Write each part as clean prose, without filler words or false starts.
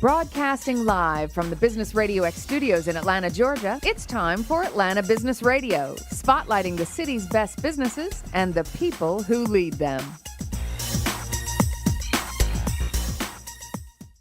Broadcasting live from the Business Radio X studios in Atlanta, Georgia, it's time for Atlanta Business Radio, spotlighting the city's best businesses and the people who lead them.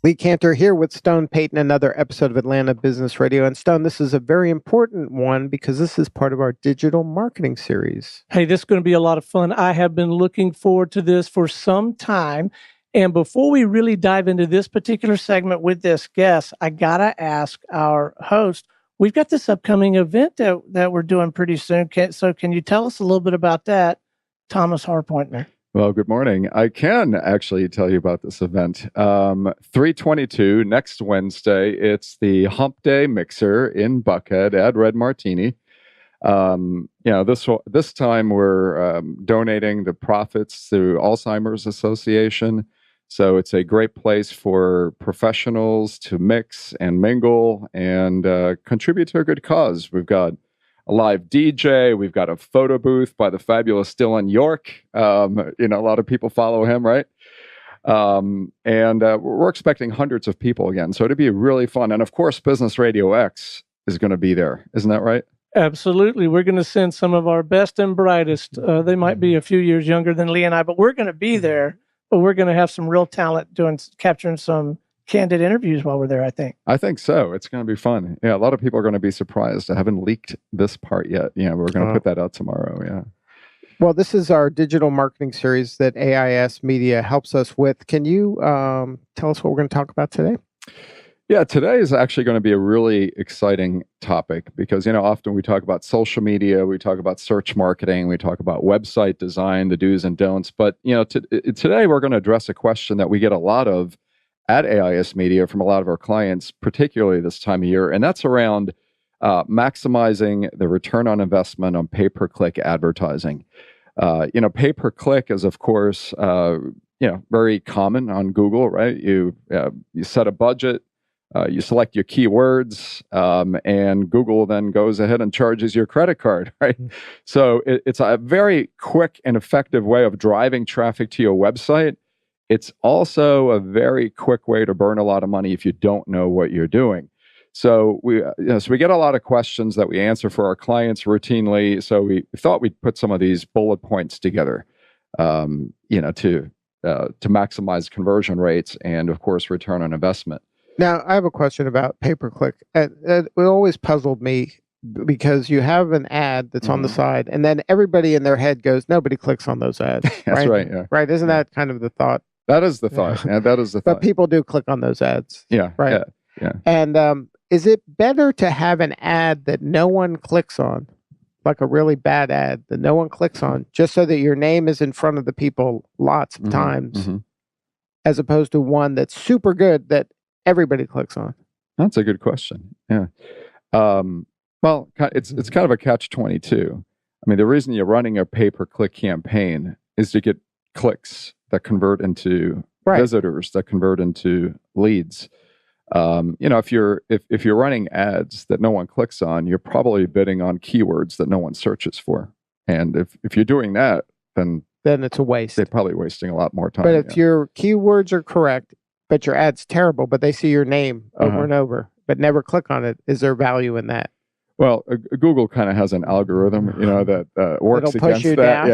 Lee Cantor here with Stone Payton, another episode of Atlanta Business Radio. And Stone, this is a very important one because this is part of our digital marketing series. Hey, this is going to be a lot of fun. I have been looking forward to this for some time. And before we really dive into this particular segment with this guest, I got to ask our host, we've got this upcoming event that we're doing pretty soon. So can you tell us a little bit about that, Thomas Harpointner? Well, good morning. I can actually tell you about this event. 3/22, next Wednesday, it's the Hump Day Mixer in Buckhead at Red Martini. This time we're donating the profits to Alzheimer's Association. So it's a great place for professionals to mix and mingle and contribute to a good cause. We've got a live DJ. We've got a photo booth by the fabulous Dylan York. A lot of people follow him, right? We're expecting hundreds of people again. So it'll be really fun. And of course, Business Radio X is going to be there. Isn't that right? Absolutely. We're going to send some of our best and brightest. They might be a few years younger than Lee and I, but we're going to be there. But we're going to have some real talent capturing some candid interviews while we're there, I think. I think so. It's going to be fun. Yeah, a lot of people are going to be surprised. I haven't leaked this part yet. Yeah, we're going to put that out tomorrow. Yeah. Well, this is our digital marketing series that AIS Media helps us with. Can you tell us what we're going to talk about today? Yeah, today is actually going to be a really exciting topic because, often we talk about social media, we talk about search marketing, we talk about website design, the do's and don'ts. But, today we're going to address a question that we get a lot of at AIS Media from a lot of our clients, particularly this time of year, and that's around maximizing the return on investment on pay-per-click advertising. Pay-per-click is, of course, very common on Google, right? You set a budget. You select your keywords, and Google then goes ahead and charges your credit card, right? Mm-hmm. So it's a very quick and effective way of driving traffic to your website. It's also a very quick way to burn a lot of money if you don't know what you're doing. So we get a lot of questions that we answer for our clients routinely. So we thought we'd put some of these bullet points together, to maximize conversion rates and, of course, return on investment. Now, I have a question about pay-per-click. It always puzzled me because you have an ad that's on the side, and then everybody in their head goes, nobody clicks on those ads. That's right. Yeah. Right? Isn't that kind of the thought? That is the thought. Yeah, that is the thought. But people do click on those ads. Yeah. Right. Yeah. And is it better to have an ad that no one clicks on, like a really bad ad that no one clicks on, just so that your name is in front of the people lots of times, as opposed to one that's super good that everybody clicks on? That's a good question. Yeah. Well, it's kind of a catch-22. I mean, the reason you're running a pay-per-click campaign is to get clicks that convert into visitors, that convert into leads. If you're running ads that no one clicks on, you're probably bidding on keywords that no one searches for. And if you're doing that, then it's a waste. They're probably wasting a lot more time. But if your keywords are correct, but your ad's terrible, but they see your name over and over, but never click on it, is there value in that? Well, Google kind of has an algorithm, that works It'll push against you that.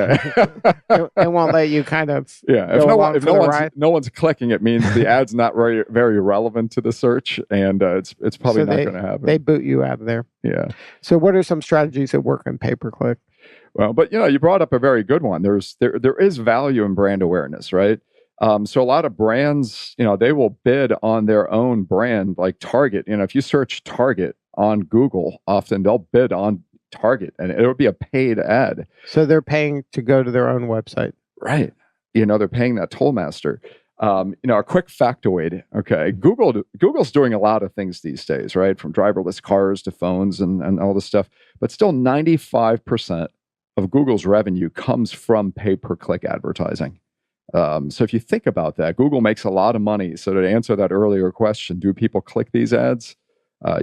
Down. It won't let you kind of if no one's clicking, it means the ad's not very, very relevant to the search, and it's probably not going to happen. They boot you out of there. Yeah. So what are some strategies that work in pay-per-click? Well, but you brought up a very good one. There is value in brand awareness, right? So a lot of brands, they will bid on their own brand, like Target. If you search Target on Google, often they'll bid on Target, and it'll be a paid ad. So they're paying to go to their own website, right? They're paying that toll master. A quick factoid. Okay, Google's doing a lot of things these days, right? From driverless cars to phones and all this stuff. But still, 95% of Google's revenue comes from pay-per-click advertising. So if you think about that, Google makes a lot of money. So to answer that earlier question, do people click these ads?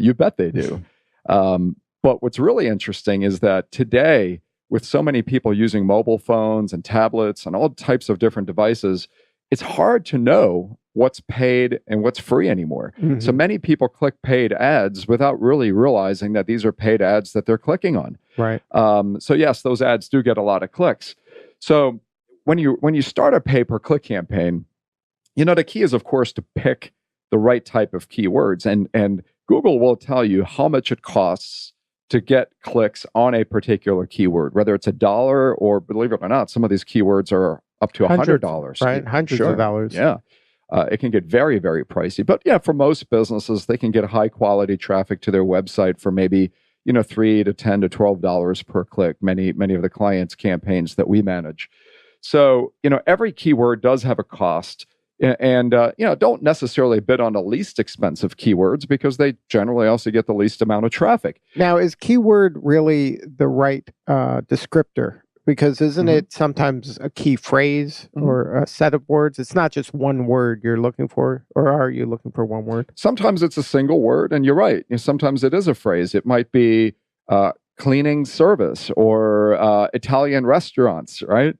You bet they do. But what's really interesting is that today, with so many people using mobile phones and tablets and all types of different devices, it's hard to know what's paid and what's free anymore. Mm-hmm. So many people click paid ads without really realizing that these are paid ads that they're clicking on. Right. So yes, those ads do get a lot of clicks. So when you start a pay-per-click campaign, the key is, of course, to pick the right type of keywords. And Google will tell you how much it costs to get clicks on a particular keyword, whether it's $1 or, believe it or not, some of these keywords are up to $100. Right, hundreds of dollars. Yeah. It can get very, very pricey. But yeah, for most businesses, they can get high quality traffic to their website for maybe, $3 to $10 to $12 per click. Many of the clients' campaigns that we manage. So, every keyword does have a cost. And don't necessarily bid on the least expensive keywords because they generally also get the least amount of traffic. Now, is keyword really the right descriptor? Because isn't it sometimes a key phrase or a set of words? It's not just one word you're looking for, or are you looking for one word? Sometimes it's a single word, and you're right. Sometimes it is a phrase. It might be cleaning service or Italian restaurants, right?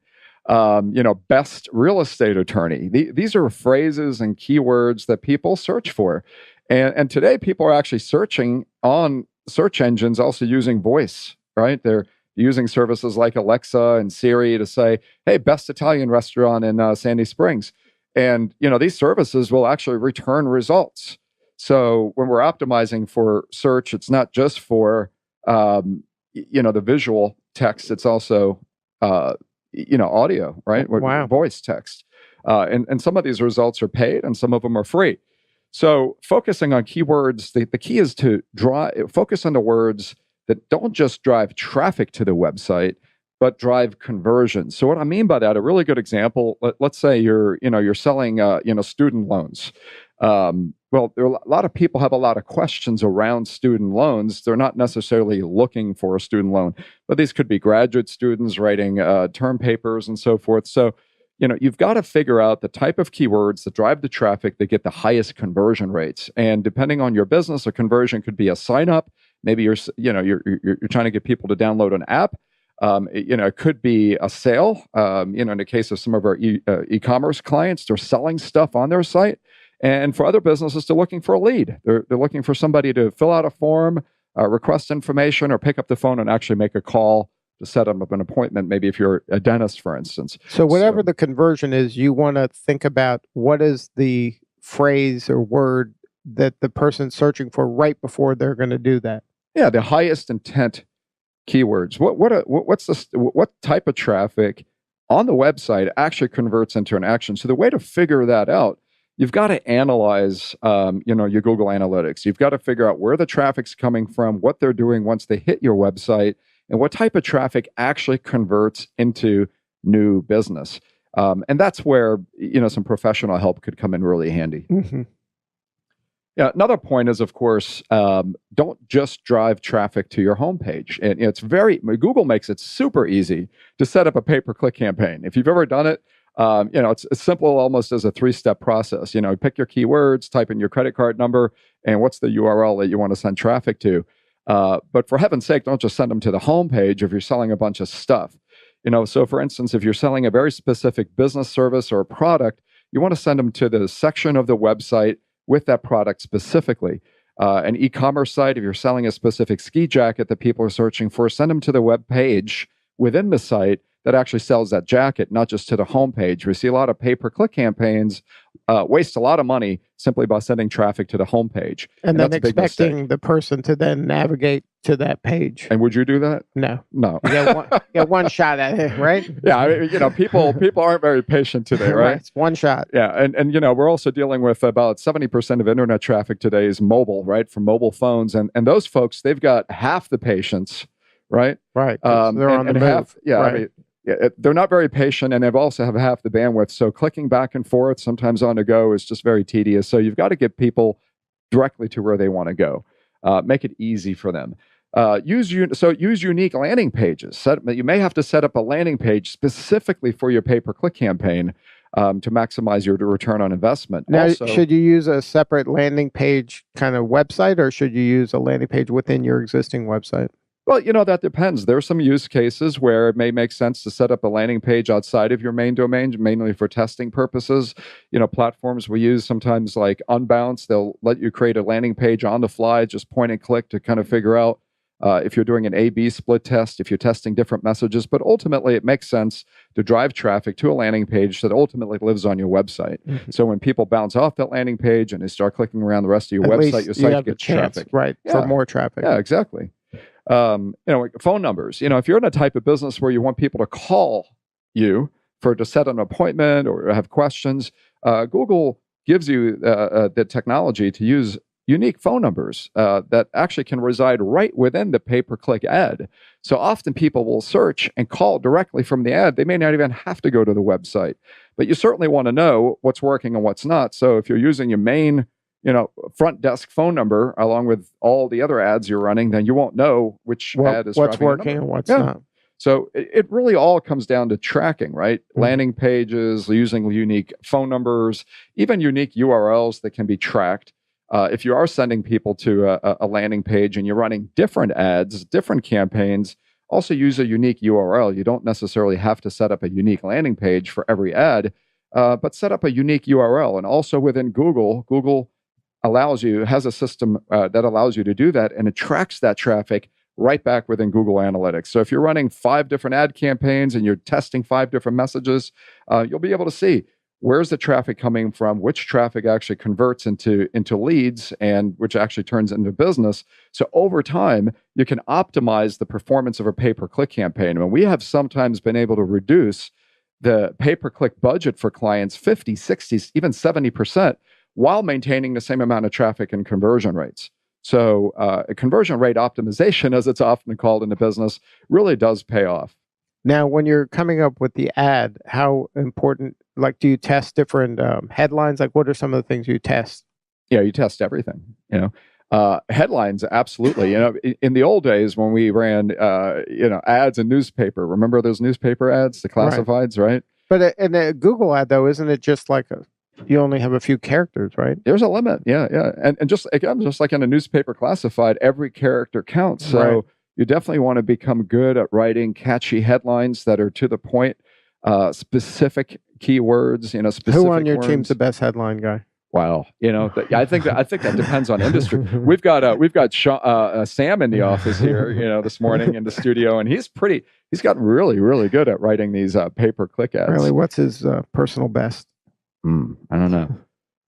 Best real estate attorney. These are phrases and keywords that people search for. And today people are actually searching on search engines, also using voice, right? They're using services like Alexa and Siri to say, hey, best Italian restaurant in Sandy Springs. And, these services will actually return results. So when we're optimizing for search, it's not just for, the visual text, it's also, audio, right? Wow. Voice text. And some of these results are paid and some of them are free. So focusing on keywords, the key is to focus on the words that don't just drive traffic to the website, but drive conversions. So what I mean by that, a really good example, let's say you're selling, student loans. Well, a lot of people have a lot of questions around student loans. They're not necessarily looking for a student loan, but these could be graduate students writing term papers and so forth. So, you've got to figure out the type of keywords that drive the traffic that get the highest conversion rates. And depending on your business, a conversion could be a sign up. Maybe you're trying to get people to download an app. It could be a sale. In the case of some of our e-commerce clients, they're selling stuff on their site. And for other businesses, they're looking for a lead. They're looking for somebody to fill out a form, request information, or pick up the phone and actually make a call to set up an appointment, maybe if you're a dentist, for instance. So whatever the conversion is, you want to think about what is the phrase or word that the person's searching for right before they're going to do that. Yeah, the highest intent keywords. What type of traffic on the website actually converts into an action? So the way to figure that out, you've got to analyze, your Google Analytics. You've got to figure out where the traffic's coming from, what they're doing once they hit your website, and what type of traffic actually converts into new business. And that's where, some professional help could come in really handy. Mm-hmm. Yeah, another point is, of course, don't just drive traffic to your homepage. And Google makes it super easy to set up a pay-per-click campaign. If you've ever done it, it's simple, almost as a 3-step process. Pick your keywords, type in your credit card number, and what's the URL that you want to send traffic to. But for heaven's sake, don't just send them to the homepage if you're selling a bunch of stuff. So for instance, if you're selling a very specific business service or a product, you want to send them to the section of the website with that product specifically. An e-commerce site, if you're selling a specific ski jacket that people are searching for, send them to the web page within the site that actually sells that jacket, not just to the homepage. We see a lot of pay-per-click campaigns waste a lot of money simply by sending traffic to the homepage. And then expecting the person to then navigate to that page. And would you do that? No. No. You get one shot at it, right? Yeah, people aren't very patient today, right? It's one shot. Yeah, and we're also dealing with about 70% of internet traffic today is mobile, right? From mobile phones. And those folks, they've got half the patience, right? Right. They're on the move. Right. They're not very patient, and they also have half the bandwidth. So clicking back and forth, sometimes on the go, is just very tedious. So you've got to get people directly to where they want to go. Make it easy for them. Use unique landing pages. You may have to set up a landing page specifically for your pay-per-click campaign to maximize your return on investment. Now, also, should you use a separate landing page kind of website, or should you use a landing page within your existing website? Well, that depends. There are some use cases where it may make sense to set up a landing page outside of your main domain, mainly for testing purposes. Platforms we use sometimes like Unbounce, they'll let you create a landing page on the fly, just point and click to kind of figure out if you're doing an A/B split test, if you're testing different messages. But ultimately, it makes sense to drive traffic to a landing page that ultimately lives on your website. Mm-hmm. So when people bounce off that landing page and they start clicking around the rest of your website, your site gets traffic. Right, for more traffic. Yeah, exactly. Phone numbers. If you're in a type of business where you want people to call you to set an appointment or have questions, Google gives you the technology to use unique phone numbers that actually can reside right within the pay-per-click ad. So often people will search and call directly from the ad. They may not even have to go to the website, but you certainly want to know what's working and what's not. So if you're using your main front desk phone number along with all the other ads you're running, then you won't know which ad is what's working and what's not. So it really all comes down to tracking, right? Mm-hmm. Landing pages, using unique phone numbers, even unique URLs that can be tracked. If you are sending people to a landing page and you're running different ads, different campaigns, also use a unique URL. You don't necessarily have to set up a unique landing page for every ad, but set up a unique URL. And also within Google has a system that allows you to do that, and it tracks that traffic right back within Google Analytics. So if you're running 5 different ad campaigns and you're testing 5 different messages, you'll be able to see where's the traffic coming from, which traffic actually converts into leads, and which actually turns into business. So over time, you can optimize the performance of a pay-per-click campaign. And we have sometimes been able to reduce the pay-per-click budget for clients 50, 60, even 70%, while maintaining the same amount of traffic and conversion rates. So conversion rate optimization, as it's often called in the business, really does pay off. Now, when you're coming up with the ad, how important, do you test different headlines? What are some of the things you test? Yeah, you test everything, headlines, absolutely. In the old days when we ran, ads in newspaper, remember those newspaper ads, the classifieds, right? But in a Google ad, though, isn't it just you only have a few characters, right? There's a limit, yeah. And just like in a newspaper classified, every character counts. So you definitely want to become good at writing catchy headlines that are to the point, specific keywords, specific Who on your words. team's the best headline guy? Wow, I think that depends on industry. We've got Sam in the office here, this morning in the studio, and he's gotten really, really good at writing these pay-per-click ads. Really, what's his personal best? I don't know.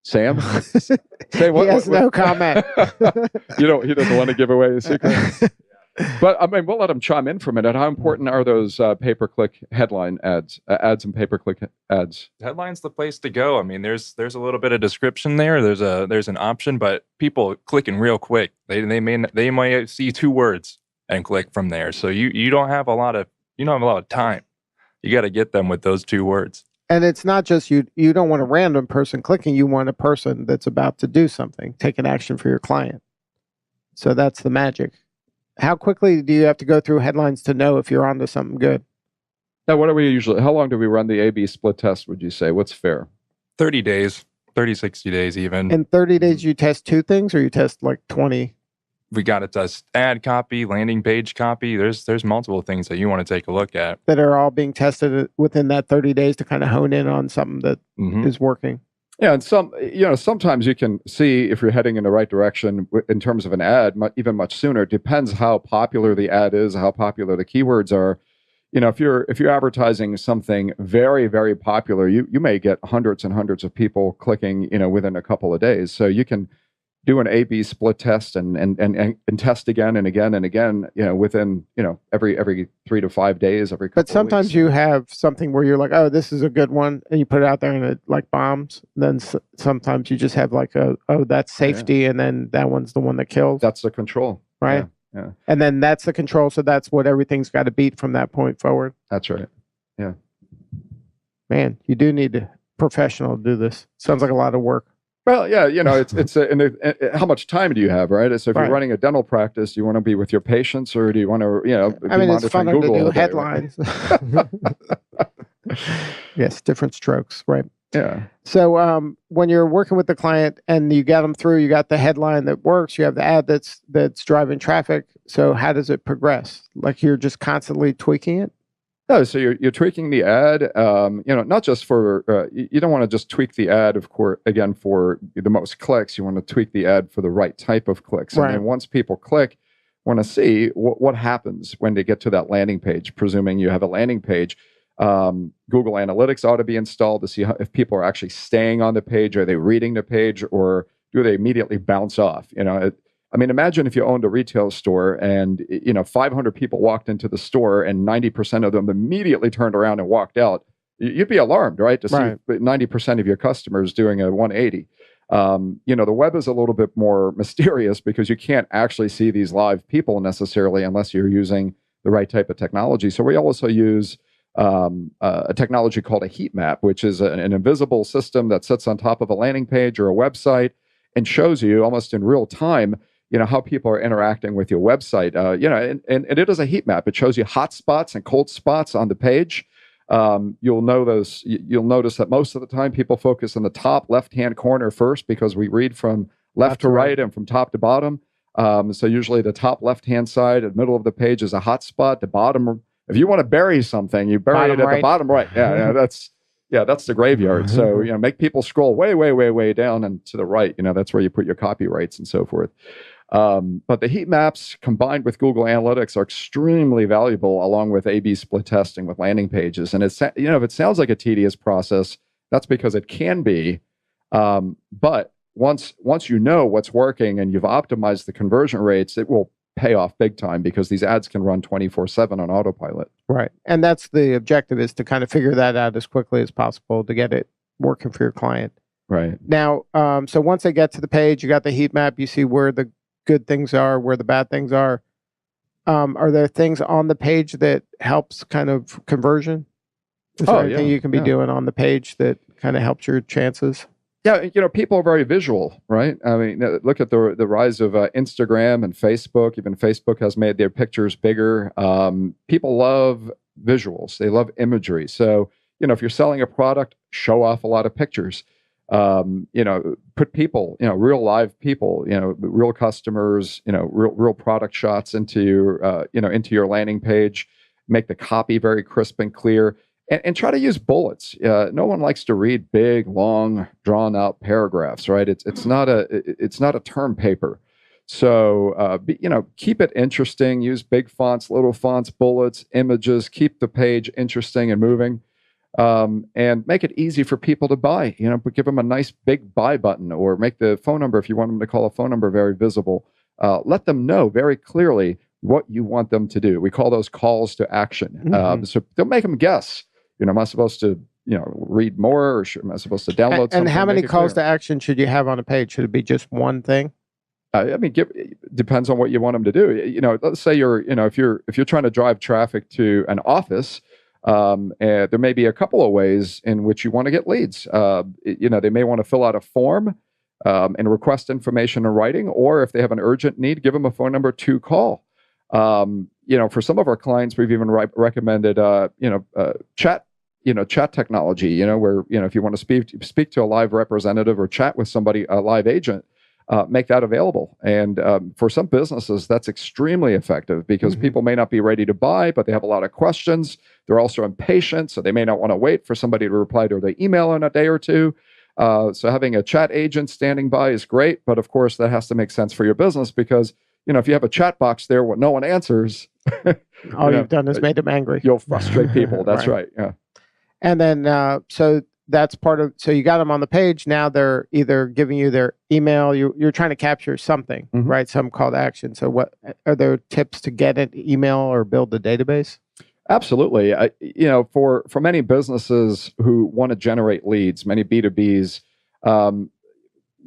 Sam? Say what? He has no comment. He doesn't want to give away his secret. But we'll let him chime in for a minute. How important are those pay-per-click headline ads and pay-per-click ads? Headline's the place to go. There's a little bit of description there. There's an option, but people clicking real quick. They might see 2 words and click from there. So you don't have a lot of time. You got to get them with those 2 words. And it's not just you don't want a random person clicking. You want a person that's about to do something, take an action for your client. So that's the magic. How quickly do you have to go through headlines to know if you're onto something good? Now, how long do we run the A/B split test, would you say? What's fair? 30 days, 30, 60 days even. In 30 days, you test 2 things or you test 20? We got to test ad copy, landing page copy. There's multiple things that you want to take a look at. That are all being tested within that 30 days to kind of hone in on something that is working. Yeah, and sometimes you can see if you're heading in the right direction in terms of an ad, even much sooner. It depends how popular the ad is, how popular the keywords are. If you're advertising something very, very popular, you may get hundreds and hundreds of people clicking, within a couple of days. So you can do an A/B split test and test again and again and again, within, every 3 to 5 days, every couple But sometimes of weeks. you have something where you're like, oh, this is a good one, and you put it out there and it bombs. Then sometimes you just have that's safety, and then that one's the one that kills. That's the control. Right? Yeah. And then that's the control, so that's what everything's got to beat from that point forward. That's right. Yeah. Man, you do need a professional to do this. Sounds like a lot of work. Well, yeah, how much time do you have, right? So if you're running a dental practice, do you want to be with your patients, or do you want to, be it's monitoring funner Google to do all day, headlines. right? Yes, different strokes, right? Yeah. So when you're working with the client and you get them through, you got the headline that works, you have the ad that's driving traffic. So how does it progress? Like you're just constantly tweaking it? No, so you're tweaking the ad, not just for, you don't want to just tweak the ad, of course, again, for the most clicks. You want to tweak the ad for the right type of clicks. Right. And then once people click, want to see what happens when they get to that landing page, presuming you have a landing page. Google Analytics ought to be installed to see if people are actually staying on the page. Are they reading the page, or do they immediately bounce off? Imagine if you owned a retail store and 500 people walked into the store and 90% of them immediately turned around and walked out. You'd be alarmed, right? To see 90% of your customers doing a 180. The web is a little bit more mysterious because you can't actually see these live people necessarily unless you're using the right type of technology. So we also use a technology called a heat map, which is an invisible system that sits on top of a landing page or a website and shows you almost in real time, how people are interacting with your website. And it is a heat map. It shows you hot spots and cold spots on the page. You'll notice that most of the time people focus on the top left-hand corner first because we read from left to right and from top to bottom. So usually the top left-hand side, the middle of the page is a hot spot. The bottom, if you want to bury something, you bury it at the bottom right. That's the graveyard. So make people scroll way, way, way, way down and to the right. That's where you put your copyrights and so forth. But the heat maps combined with Google Analytics are extremely valuable, along with A/B split testing with landing pages. And if it sounds like a tedious process, that's because it can be. But once you know what's working and you've optimized the conversion rates, it will pay off big time because these ads can run 24/7 on autopilot. Right. And that's the objective, is to kind of figure that out as quickly as possible to get it working for your client. Right. Now, so once they get to the page, you got the heat map, you see where the good things are, where the bad things are. Are there things on the page that helps kind of conversion? Is there anything you can be doing on the page that kind of helps your chances? Yeah, people are very visual, right? I mean, look at the rise of Instagram and Facebook. Even Facebook has made their pictures bigger. People love visuals. They love imagery. So, if you're selling a product, show off a lot of pictures. Put people, real live people, real customers, real product shots into your landing page. Make the copy very crisp and clear. And try to use bullets. No one likes to read big, long, drawn-out paragraphs, right? It's not a term paper. So keep it interesting. Use big fonts, little fonts, bullets, images. Keep the page interesting and moving, and make it easy for people to buy. But give them a nice big buy button, or make the phone number, if you want them to call a phone number, very visible. Let them know very clearly what you want them to do. We call those calls to action. So don't make them guess. Am I supposed to, read more, or am I supposed to download something? And how many calls to action should you have on a page? Should it be just one thing? Depends on what you want them to do. Let's say if you're trying to drive traffic to an office, and there may be a couple of ways in which you want to get leads. They may want to fill out a form and request information in writing, or if they have an urgent need, give them a phone number to call. For some of our clients, we've even recommended, chat technology, where, if you want to speak to a live representative or chat with somebody, a live agent, make that available. And for some businesses, that's extremely effective because people may not be ready to buy, but they have a lot of questions. They're also impatient, so they may not want to wait for somebody to reply to their email in a day or two. So having a chat agent standing by is great, but of course that has to make sense for your business because, if you have a chat box there where no one answers, all you've done is made them angry. You'll frustrate people. That's right. Yeah. And then, so that's part of, so you got them on the page. Now they're either giving you their email. You're trying to capture something, right? Some call to action. So what are there tips to get an email or build the database? Absolutely. For many businesses who want to generate leads, many B2Bs,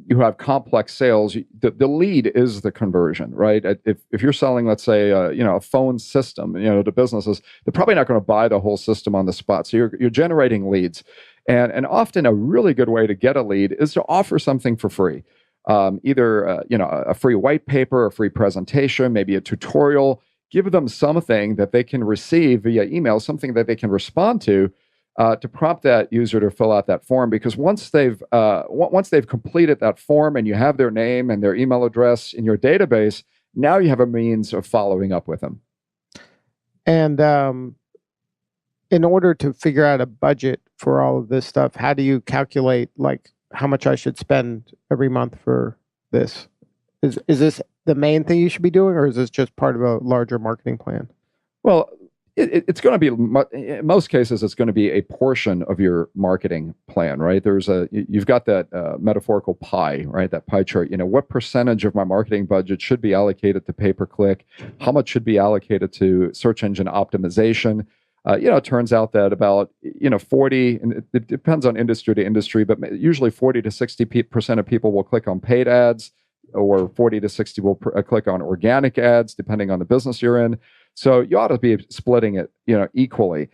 you have complex sales. The lead is the conversion, right? If you're selling, let's say, a phone system, to businesses, they're probably not going to buy the whole system on the spot. So you're generating leads, and often a really good way to get a lead is to offer something for free, either a free white paper, a free presentation, maybe a tutorial. Give them something that they can receive via email, something that they can respond to. to prompt that user to fill out that form, because once they've completed that form and you have their name and their email address in your database, now you have a means of following up with them. And in order to figure out a budget for all of this stuff, how do you calculate like how much I should spend every month for this? Is this the main thing you should be doing, or is this just part of a larger marketing plan? Well, it's going to be, in most cases, it's going to be a portion of your marketing plan, right? You've got that metaphorical pie, right? That pie chart. What percentage of my marketing budget should be allocated to pay-per-click? How much should be allocated to search engine optimization? It turns out that about 40, and it depends on industry to industry, but usually 40 to 60% of people will click on paid ads, or 40 to 60 will click on organic ads, depending on the business you're in. So you ought to be splitting it, equally.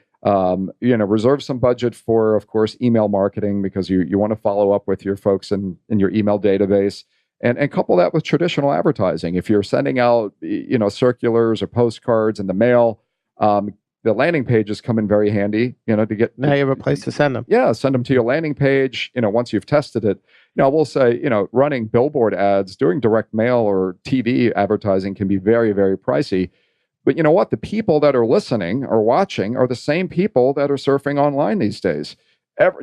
Reserve some budget for, of course, email marketing, because you want to follow up with your folks in your email database, and couple that with traditional advertising. If you're sending out, circulars or postcards in the mail, the landing pages come in very handy, to get. Now you have a place to send them. Yeah, send them to your landing page. Once you've tested it. We'll say, running billboard ads, doing direct mail or TV advertising can be very, very pricey. But you know what? The people that are listening or watching are the same people that are surfing online these days.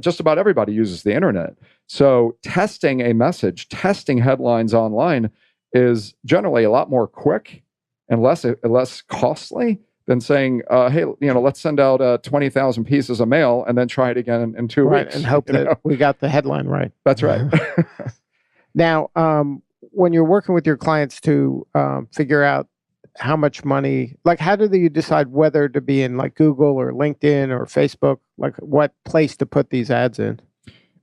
Just about everybody uses the internet. So testing a message, testing headlines online is generally a lot more quick and less costly than saying, hey, let's send out 20,000 pieces of mail and then try it again in 2 weeks. And hope that we got the headline right. That's right. Now, when you're working with your clients to figure out how much money, like how do you decide whether to be in like Google or LinkedIn or Facebook, like what place to put these ads in?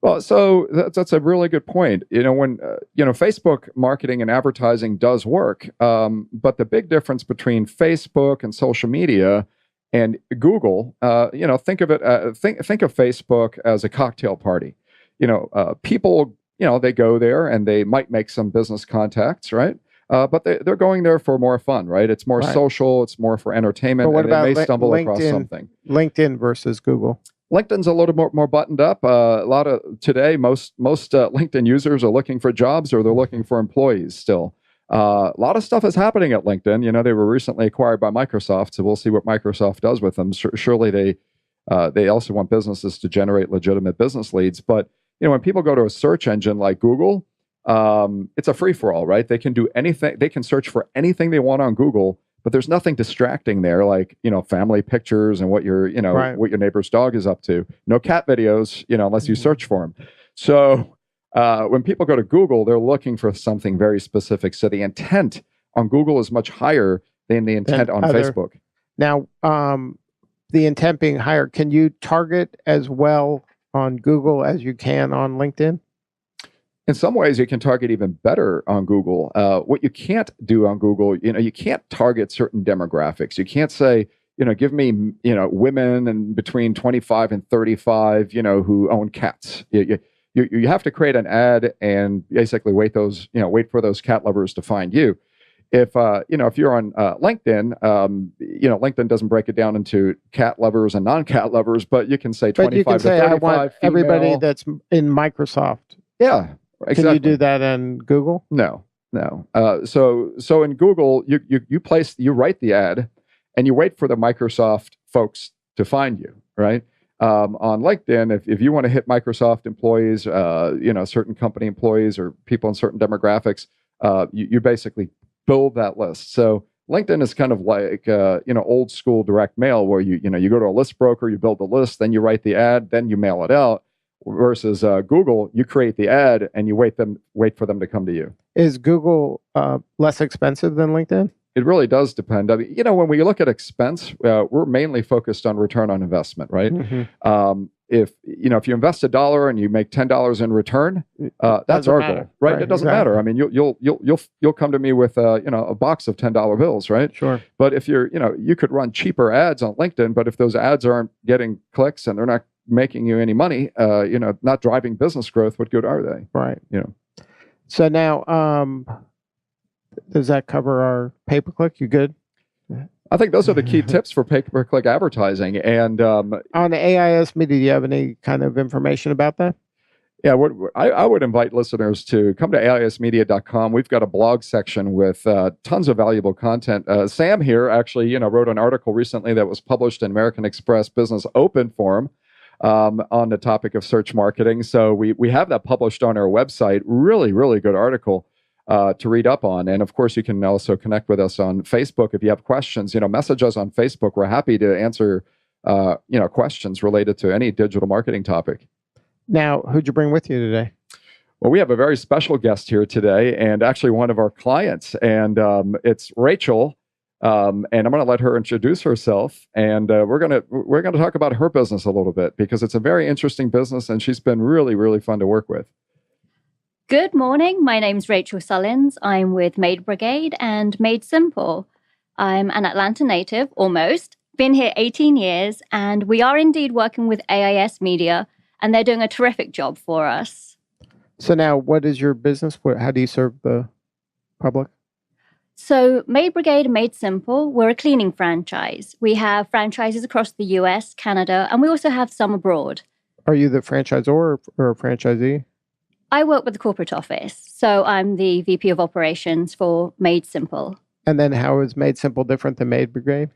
Well, so that's a really good point. When Facebook marketing and advertising does work, but the big difference between Facebook and social media and Google, think of it, think of Facebook as a cocktail party. People, they go there and they might make some business contacts, right? But they're going there for more fun, right? It's more social, it's more for entertainment, but what and about they may stumble across something. LinkedIn versus Google. LinkedIn's a little more buttoned up. A lot of today, most LinkedIn users are looking for jobs, or they're looking for employees still. A lot of stuff is happening at LinkedIn. They were recently acquired by Microsoft, so we'll see what Microsoft does with them. Surely they also want businesses to generate legitimate business leads. But when people go to a search engine like Google, it's a free-for-all, right? They can do anything. They can search for anything they want on Google. But there's nothing distracting there, like, family pictures and what your neighbor's dog is up to. No cat videos, unless you search for them. So when people go to Google, they're looking for something very specific. So the intent on Google is much higher than the intent on Facebook. Now, the intent being higher, can you target as well on Google as you can on LinkedIn? In some ways, you can target even better on Google. What you can't do on Google, you can't target certain demographics. You can't say, give me, women and between 25 and 35, who own cats. You have to create an ad and basically wait for those cat lovers to find you. If you're on LinkedIn, LinkedIn doesn't break it down into cat lovers and non-cat lovers, but you can say 25 to 35. I want everybody that's in Microsoft. Yeah. Exactly. Can you do that in Google? No. So in Google, you write the ad, and you wait for the Microsoft folks to find you, right? On LinkedIn, if you want to hit Microsoft employees, certain company employees or people in certain demographics, you basically build that list. So LinkedIn is kind of like old school direct mail, where you go to a list broker, you build the list, then you write the ad, then you mail it out. Versus Google, you create the ad and you wait for them to come to you. Is Google less expensive than LinkedIn? It really does depend. I mean, when we look at expense, we're mainly focused on return on investment, right? Mm-hmm. If you invest $1 and you make $10 in return, that's our goal, right? It doesn't matter. I mean, you'll come to me with a box of $10 bills, right? Sure. But if you could run cheaper ads on LinkedIn, but if those ads aren't getting clicks and they're not making you any money, not driving business growth, what good are they? Right. So now, does that cover our pay-per-click? You good? I think those are the key tips for pay-per-click advertising. And on AIS Media, do you have any kind of information about that? Yeah, I would invite listeners to come to AISmedia.com. We've got a blog section with tons of valuable content. Sam here actually, wrote an article recently that was published in American Express Business Open Forum on the topic of search marketing. So we have that published on our website. Really, really good article to read up on. And of course, you can also connect with us on Facebook if you have questions. Message us on Facebook. We're happy to answer questions related to any digital marketing topic. Now, who'd you bring with you today? Well, we have a very special guest here today, and actually one of our clients, and it's Raychel. And I'm going to let her introduce herself, and we're going to talk about her business a little bit because it's a very interesting business, and she's been really, really fun to work with. Good morning. My name's Raychel Leong-Sullins. I'm with Maid Brigade and Maid Simple. I'm an Atlanta native, almost. Been here 18 years, and we are indeed working with AIS Media, and they're doing a terrific job for us. So now, what is your business? How do you serve the public? So Maid Brigade and Maid Simple, we're a cleaning franchise. We have franchises across the US, Canada, and we also have some abroad. Are you the franchisor or a franchisee? I work with the corporate office, so I'm the VP of operations for Maid Simple. And then how is Maid Simple different than Maid Brigade?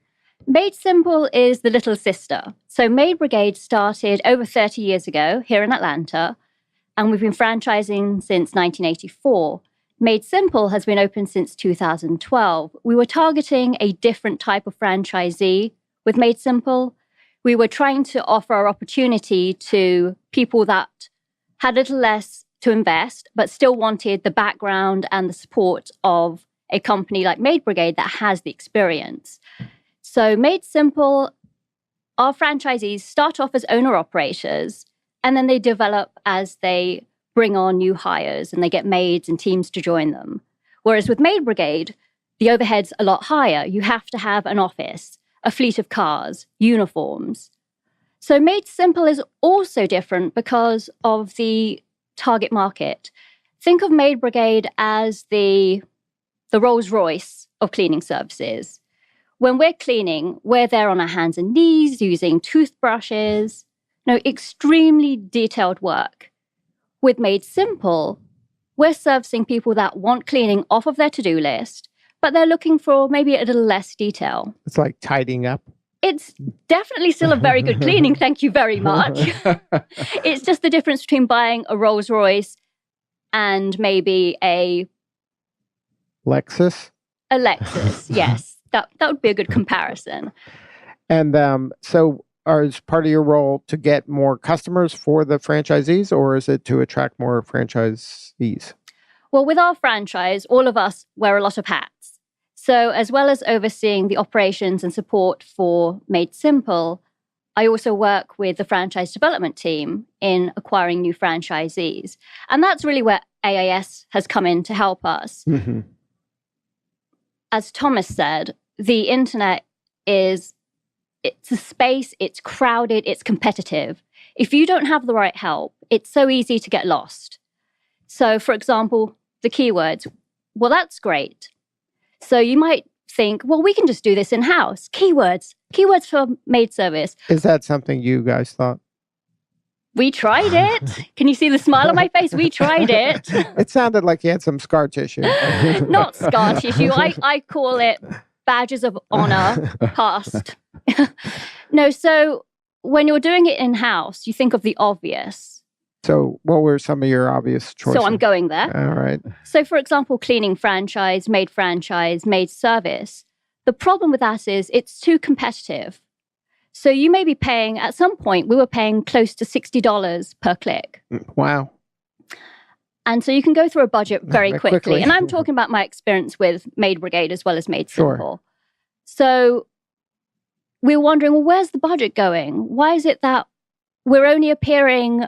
Maid Simple is the little sister. So Maid Brigade started over 30 years ago here in Atlanta, and we've been franchising since 1984. Maid Simple has been open since 2012. We were targeting a different type of franchisee with Maid Simple. We were trying to offer our opportunity to people that had a little less to invest, but still wanted the background and the support of a company like Maid Brigade that has the experience. So Maid Simple, our franchisees start off as owner-operators, and then they develop as they bring on new hires and they get maids and teams to join them. Whereas with Maid Brigade, the overhead's a lot higher. You have to have an office, a fleet of cars, uniforms. So Maid Simple is also different because of the target market. Think of Maid Brigade as the Rolls-Royce of cleaning services. When we're cleaning, we're there on our hands and knees using toothbrushes, extremely detailed work. With Maid Simple, we're servicing people that want cleaning off of their to-do list, but they're looking for maybe a little less detail. It's like tidying up. It's definitely still a very good cleaning, thank you very much. It's just the difference between buying a Rolls Royce and maybe a Lexus? A Lexus, yes. That would be a good comparison. And so is part of your role to get more customers for the franchisees, or is it to attract more franchisees? Well, with our franchise, all of us wear a lot of hats. So as well as overseeing the operations and support for Maid Simple, I also work with the franchise development team in acquiring new franchisees. And that's really where AIS has come in to help us. Mm-hmm. As Thomas said, the internet it's a space, it's crowded, it's competitive. If you don't have the right help, it's so easy to get lost. So, for example, the keywords, well, that's great. So you might think, well, we can just do this in-house. Keywords for maid service. Is that something you guys thought? We tried it. Can you see the smile on my face? We tried it. It sounded like you had some scar tissue. Not scar tissue. I call it badges of honor past. No, so when you're doing it in-house, you think of the obvious. So what were some of your obvious choices? So I'm going there. All right. So for example, cleaning franchise, maid service. The problem with that is it's too competitive. So you may be paying, at some point, we were paying close to $60 per click. Wow. And so you can go through a budget very quickly. And I'm talking about my experience with Maid Brigade as well as Maid Simple. Sure. So we were wondering, well, where's the budget going? Why is it that we're only appearing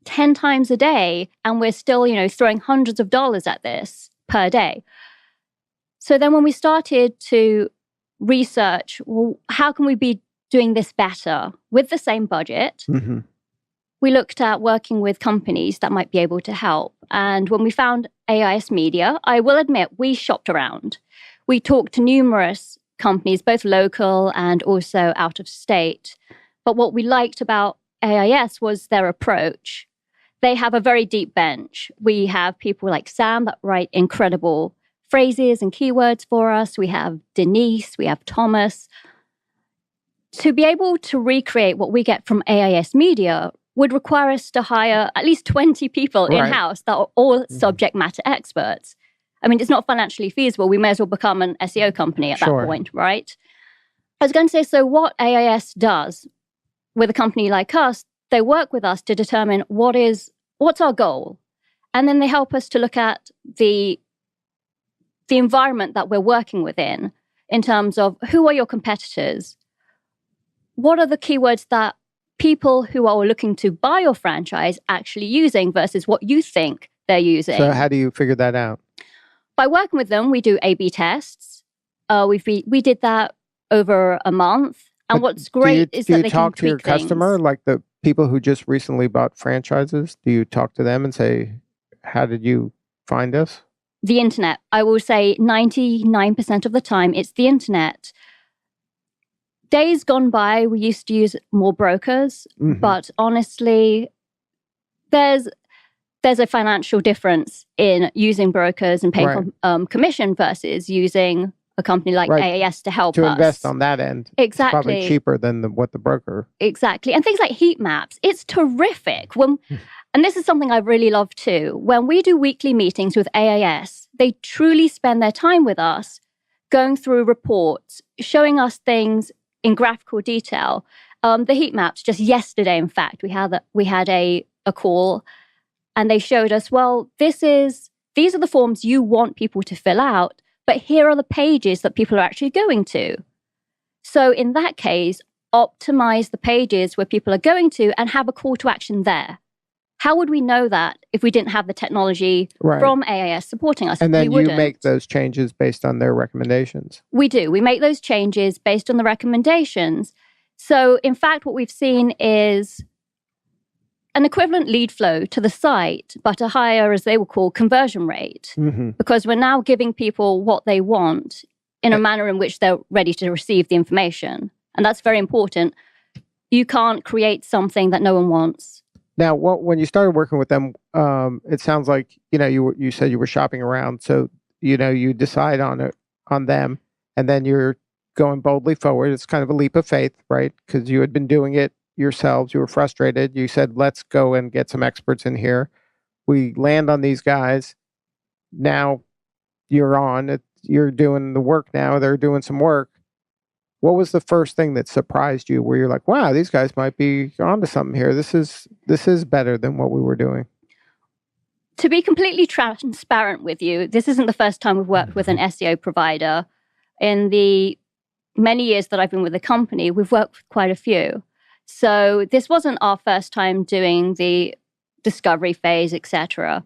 10 times a day and we're still, throwing hundreds of dollars at this per day? So then when we started to research, well, how can we be doing this better with the same budget? Mm-hmm. We looked at working with companies that might be able to help. And when we found AIS Media, I will admit, we shopped around. We talked to numerous companies, both local and also out of state. But what we liked about AIS was their approach. They have a very deep bench. We have people like Sam that write incredible phrases and keywords for us. We have Denise, we have Thomas. To be able to recreate what we get from AIS Media would require us to hire at least 20 people in-house that are all subject matter experts. I mean, it's not financially feasible. We may as well become an SEO company at that point, right? I was going to say, so what AIS does with a company like us, they work with us to determine what's our goal. And then they help us to look at the environment that we're working within in terms of who are your competitors? What are the keywords that people who are looking to buy your franchise actually using versus what you think they're using? So how do you figure that out? By working with them, we do A/B tests. We did that over a month. And what's great is that they can do you talk to your customer, like the people who just recently bought franchises? Do you talk to them and say, how did you find us? The internet. I will say 99% of the time, it's the internet. Days gone by, we used to use more brokers, but honestly, there's a financial difference in using brokers and paying commission versus using a company like AIS to help us. To invest on that end. Exactly. It's probably cheaper than what the broker. Exactly. And things like heat maps, it's terrific. And this is something I really love too. When we do weekly meetings with AIS, they truly spend their time with us going through reports, showing us things in graphical detail. The heat maps, just yesterday, in fact, we had a call and they showed us, well, these are the forms you want people to fill out, but here are the pages that people are actually going to. So in that case, optimize the pages where people are going to and have a call to action there. How would we know that if we didn't have the technology from AIS supporting us? And then you make those changes based on their recommendations. We do. We make those changes based on the recommendations. So in fact, what we've seen is an equivalent lead flow to the site, but a higher, as they will call, conversion rate. Because we're now giving people what they want in a manner in which they're ready to receive the information. And that's very important. You can't create something that no one wants. Now, when you started working with them, it sounds like, you said you were shopping around. So, you decide on them, and then you're going boldly forward. It's kind of a leap of faith, right? Because you had been doing it yourselves. You were frustrated. You said, let's go and get some experts in here. We land on these guys. Now you're on it. You're doing the work now. They're doing some work. What was the first thing that surprised you where you're like, wow, these guys might be onto something here. This is better than what we were doing? To be completely transparent with you, this isn't the first time we've worked with an SEO provider. In the many years that I've been with the company, we've worked with quite a few. So this wasn't our first time doing the discovery phase, etc.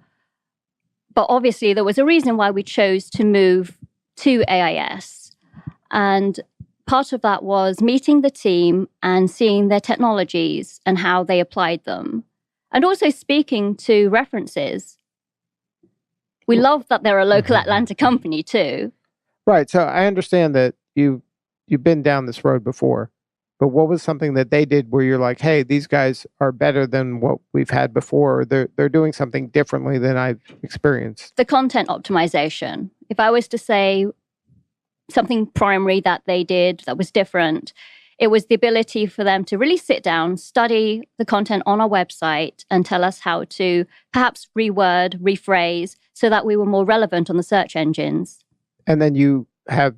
But obviously there was a reason why we chose to move to AIS. And part of that was meeting the team and seeing their technologies and how they applied them. And also speaking to references. We love that they're a local Atlanta company too. Right. So I understand that you've been down this road before. But what was something that they did where you're like, hey, these guys are better than what we've had before. They're doing something differently than I've experienced. The content optimization. If I was to say something primary that they did that was different, it was the ability for them to really sit down, study the content on our website and tell us how to perhaps reword, rephrase so that we were more relevant on the search engines. And then you have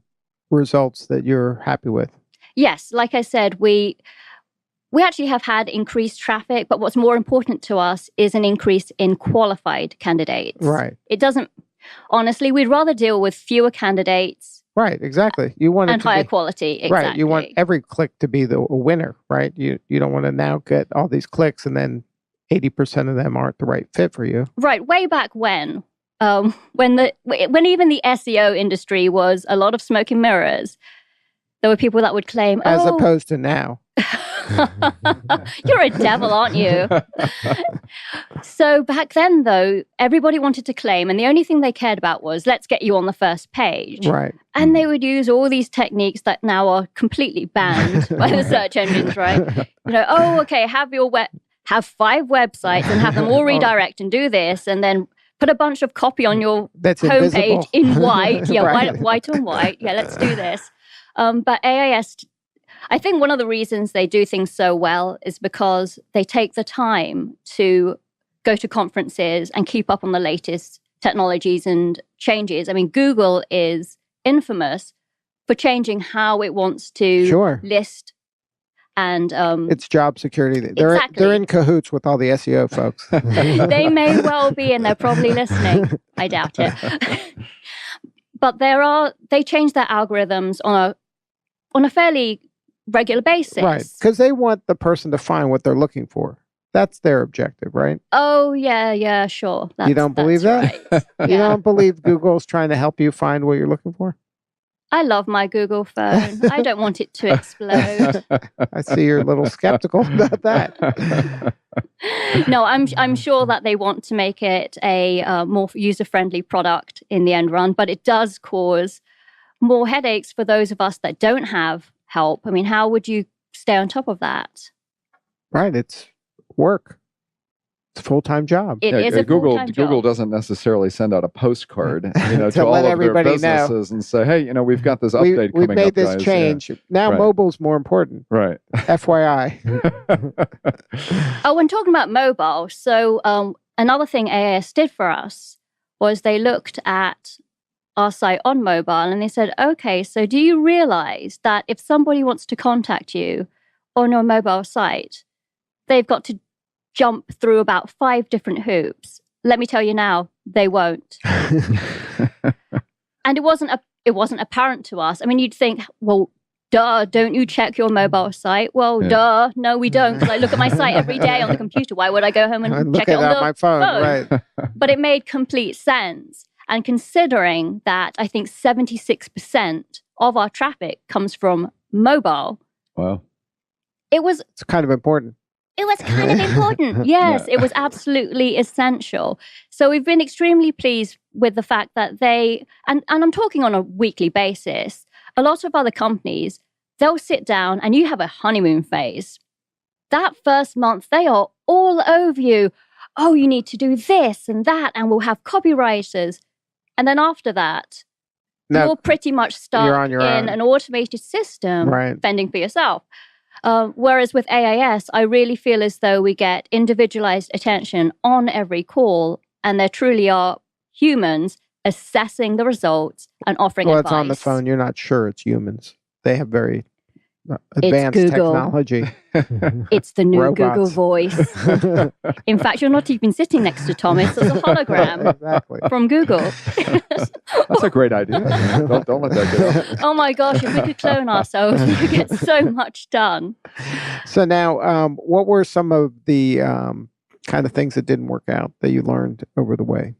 results that you're happy with. Yes, like I said, we actually have had increased traffic, but what's more important to us is an increase in qualified candidates. Right. It doesn't, honestly, we'd rather deal with fewer candidates. Right, exactly. You want it and to higher be, quality, exactly. Right, you want every click to be a winner, right? You don't want to now get all these clicks and then 80% of them aren't the right fit for you. Right, way back when even the SEO industry was a lot of smoke and mirrors, there were people that would claim, as opposed to now. You're a devil, aren't you? So back then, though, everybody wanted to claim, and the only thing they cared about was, let's get you on the first page. Right. And they would use all these techniques that now are completely banned by the search engines, right? You know, oh, okay, have 5 websites and have them all redirect and do this, and then put a bunch of copy on your homepage in white. Yeah, right. white on white. Yeah, let's do this. But AIS, I think one of the reasons they do things so well is because they take the time to go to conferences and keep up on the latest technologies and changes. I mean, Google is infamous for changing how it wants to list. And it's job security. They're in cahoots with all the SEO folks. They may well be, and they're probably listening. I doubt it. But they change their algorithms on a fairly regular basis. Right, because they want the person to find what they're looking for. That's their objective, right? Oh, yeah, sure. You don't believe that? Right. You don't believe Google's trying to help you find what you're looking for? I love my Google phone. I don't want it to explode. I see you're a little skeptical about that. No, I'm sure that they want to make it a more user-friendly product in the end run, but it does cause more headaches for those of us that don't have help. I mean, how would you stay on top of that? Right, it's work. It's a full-time job. It is a full-time job. Google doesn't necessarily send out a postcard, to all let of everybody their businesses and say, hey, we've got this update we've coming made up, this guys. change. Yeah. Now mobile's more important. Right. FYI. Oh, and talking about mobile, so another thing AIS did for us was they looked at our site on mobile and they said, okay, so do you realize that if somebody wants to contact you on your mobile site, they've got to jump through about 5 different hoops? Let me tell you now, they won't. And it wasn't apparent to us. I mean, you'd think, well, duh, don't you check your mobile site? Well, duh, no, we don't. Because I look at my site every day on the computer. Why would I go home and check it on my phone? Right. But it made complete sense. And considering that I think 76% of our traffic comes from mobile. Wow. It's kind of important. It was kind of important. Yes, It was absolutely essential. So we've been extremely pleased with the fact that and I'm talking on a weekly basis, a lot of other companies, they'll sit down and you have a honeymoon phase. That first month, they are all over you. Oh, you need to do this and that, and we'll have copywriters. And then after that, you're pretty much stuck in an automated system, fending for yourself. Whereas with AIS, I really feel as though we get individualized attention on every call, and there truly are humans assessing the results and offering advice. Well, it's on the phone. You're not sure it's humans. They have very advanced technology. It's the new Robots. Google voice. In fact, you're not even sitting next to Thomas. It's a hologram from Google. That's a great idea. Don't let that get out. Oh my gosh, if we could clone ourselves, we could get so much done. So now, what were some of the kind of things that didn't work out that you learned over the way?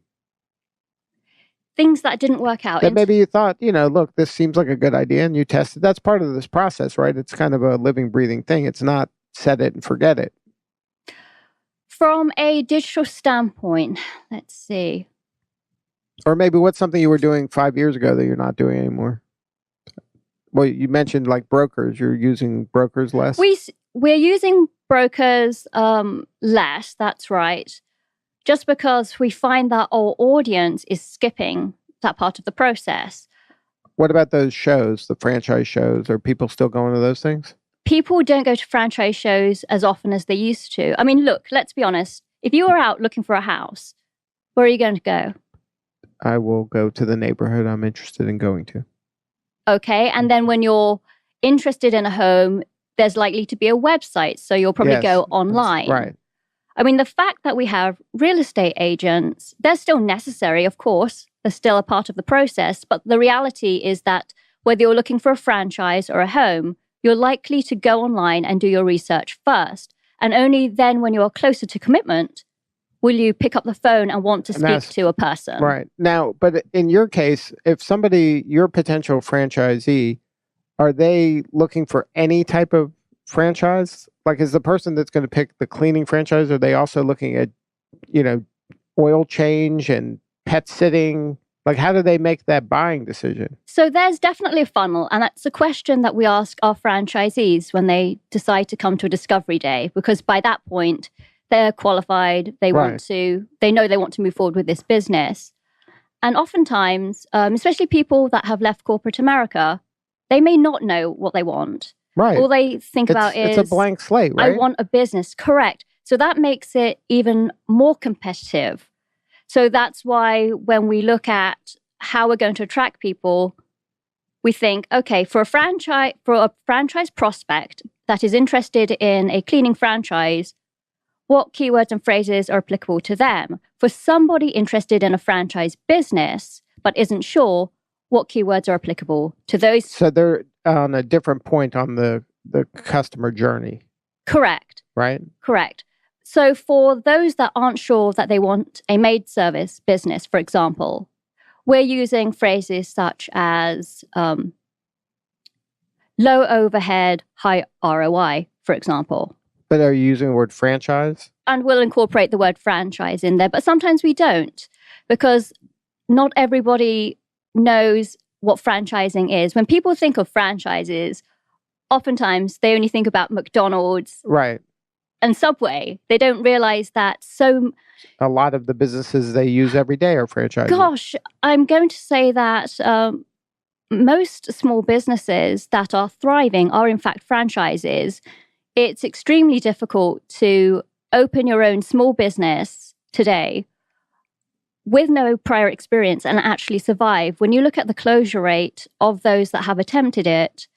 Things that didn't work out. That maybe you thought, look, this seems like a good idea, and you tested. That's part of this process, right? It's kind of a living, breathing thing. It's not set it and forget it. From a digital standpoint, let's see. Or maybe what's something you were doing 5 years ago that you're not doing anymore? Well, you mentioned like brokers. You're using brokers less? We're using brokers less, that's right. Just because we find that our audience is skipping that part of the process. What about those shows, the franchise shows? Are people still going to those things? People don't go to franchise shows as often as they used to. I mean, look, let's be honest. If you are out looking for a house, where are you going to go? I will go to the neighborhood I'm interested in going to. Okay. And then when you're interested in a home, there's likely to be a website. So you'll probably go online. Right. I mean, the fact that we have real estate agents, they're still necessary, of course. They're still a part of the process. But the reality is that whether you're looking for a franchise or a home, you're likely to go online and do your research first. And only then, when you're closer to commitment, will you pick up the phone and want to speak to a person. Right. Now, but in your case, if your potential franchisee, are they looking for any type of franchise? Like, is the person that's going to pick the cleaning franchise, are they also looking at, oil change and pet sitting? Like, how do they make that buying decision? So there's definitely a funnel, and that's a question that we ask our franchisees when they decide to come to a discovery day, because by that point, they're qualified, they know they want to move forward with this business. And oftentimes, especially people that have left corporate America, they may not know what they want. Right. All they think about is... It's a blank slate, right? I want a business. Correct. So that makes it even more competitive. So that's why when we look at how we're going to attract people, we think, okay, for a franchise prospect that is interested in a cleaning franchise, what keywords and phrases are applicable to them? For somebody interested in a franchise business but isn't sure, what keywords are applicable to those? So they're on a different point on the customer journey. Correct. Right? Correct. So for those that aren't sure that they want a maid service business, for example, we're using phrases such as low overhead, high ROI, for example. But are you using the word franchise? And we'll incorporate the word franchise in there, but sometimes we don't, because not everybody knows what franchising is. When people think of franchises, oftentimes they only think about McDonald's, right, and Subway. They don't realize that a lot of the businesses they use every day are franchises. Gosh, I'm going to say that most small businesses that are thriving are in fact franchises. It's extremely difficult to open your own small business today with no prior experience and actually survive. When you look at the closure rate of those that have attempted it,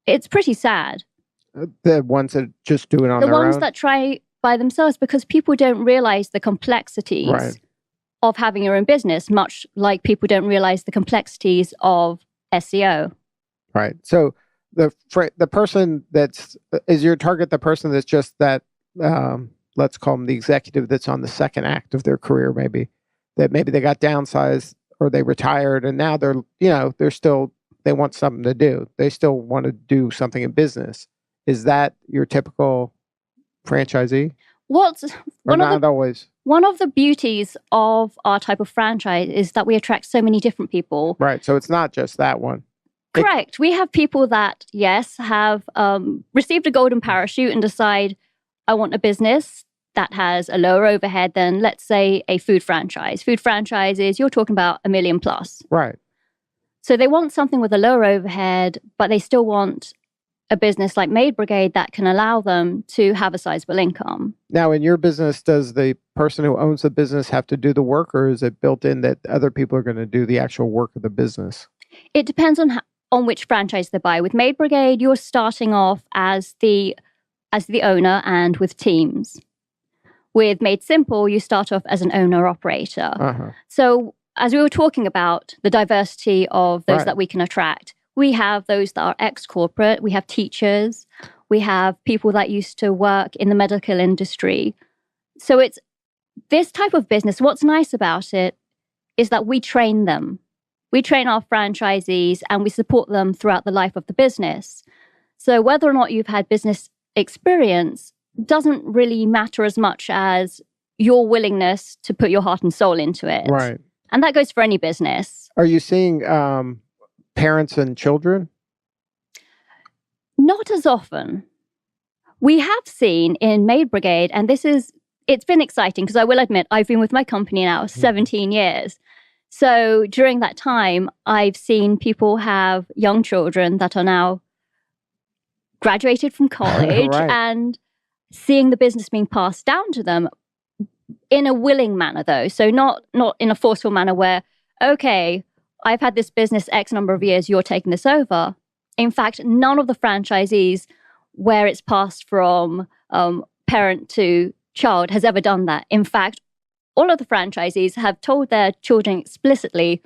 it's pretty sad. The ones that just do it on their own? The ones that try by themselves, because people don't realize the complexities of having your own business, much like people don't realize the complexities of SEO. Right. So the person is your target the person that's just that, let's call them the executive that's on the second act of their career, maybe they got downsized or they retired and now they want something to do. They still want to do something in business. Is that your typical franchisee? Always. One of the beauties of our type of franchise is that we attract so many different people. Right. So it's not just that one. Correct. We have people that, yes, have received a golden parachute and decide, I want a business that has a lower overhead than, let's say, a food franchise. Food franchises, you're talking about $1 million plus. Right. So they want something with a lower overhead, but they still want a business like Maid Brigade that can allow them to have a sizable income. Now, in your business, does the person who owns the business have to do the work, or is it built in that other people are going to do the actual work of the business? It depends on which franchise they buy. With Maid Brigade, you're starting off as the owner and with teams. With Maid Simple, you start off as an owner-operator. Uh-huh. So as we were talking about the diversity of those that we can attract, we have those that are ex-corporate, we have teachers, we have people that used to work in the medical industry. So it's this type of business. What's nice about it is that we train them. We train our franchisees and we support them throughout the life of the business. So whether or not you've had business experience doesn't really matter as much as your willingness to put your heart and soul into it. Right. And that goes for any business. Are you seeing parents and children? Not as often. We have seen in Maid Brigade, and it's been exciting because I will admit I've been with my company now 17 years. So during that time, I've seen people have young children that are now graduated from college and seeing the business being passed down to them in a willing manner, though. So not in a forceful manner where, okay, I've had this business X number of years, you're taking this over. In fact, none of the franchisees where it's passed from parent to child has ever done that. In fact, all of the franchisees have told their children explicitly,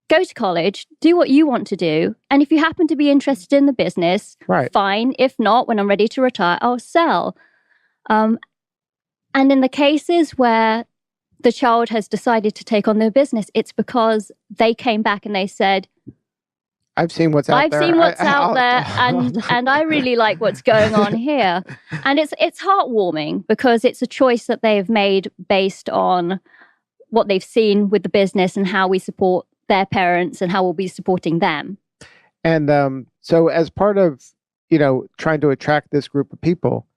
go to college, do what you want to do. And if you happen to be interested in the business, fine. If not, when I'm ready to retire, I'll sell. And in the cases where the child has decided to take on their business, it's because they came back and they said, I've seen what's out there. I've seen what's out there, and I really like what's going on here. And it's heartwarming because it's a choice that they have made based on what they've seen with the business and how we support their parents and how we'll be supporting them. And so as part of, trying to attract this group of people,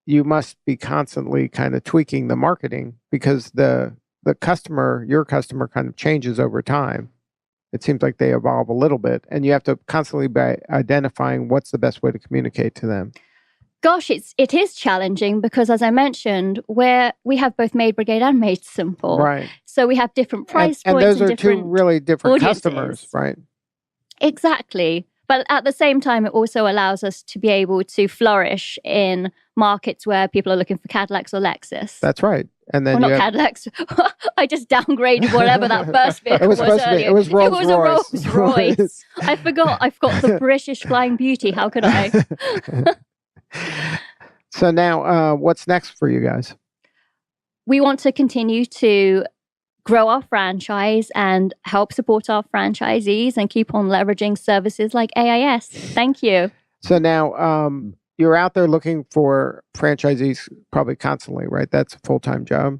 you must be constantly kind of tweaking the marketing because the customer, your customer, kind of changes over time. It seems like they evolve a little bit, and you have to constantly be identifying what's the best way to communicate to them. Gosh, it is challenging because, as I mentioned, we have both Maid Brigade and Maid Simple. Right. So we have different price points. And those are different two really different audiences. customers, right? Exactly. But at the same time, it also allows us to be able to flourish in markets where people are looking for Cadillacs or Lexus. That's right. And then Cadillacs. I just downgraded whatever that first vehicle was earlier. It was Rolls Royce. A Rolls Royce. I've got the British Flying Beauty. How could I? So now, what's next for you guys? We want to continue to grow our franchise and help support our franchisees and keep on leveraging services like AIS. Thank you. So now, you're out there looking for franchisees probably constantly, right? That's a full-time job.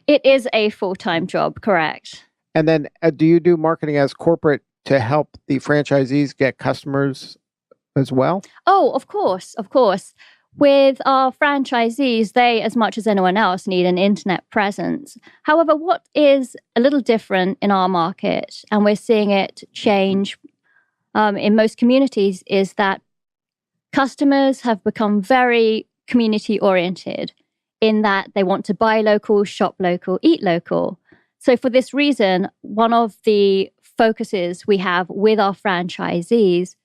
It is a full-time job, correct. And then do you do marketing as corporate to help the franchisees get customers as well? Oh, of course. With our franchisees, they, as much as anyone else, need an internet presence. However, what is a little different in our market, and we're seeing it change in most communities, is that customers have become very community-oriented in that they want to buy local, shop local, eat local. So for this reason, one of the focuses we have with our franchisees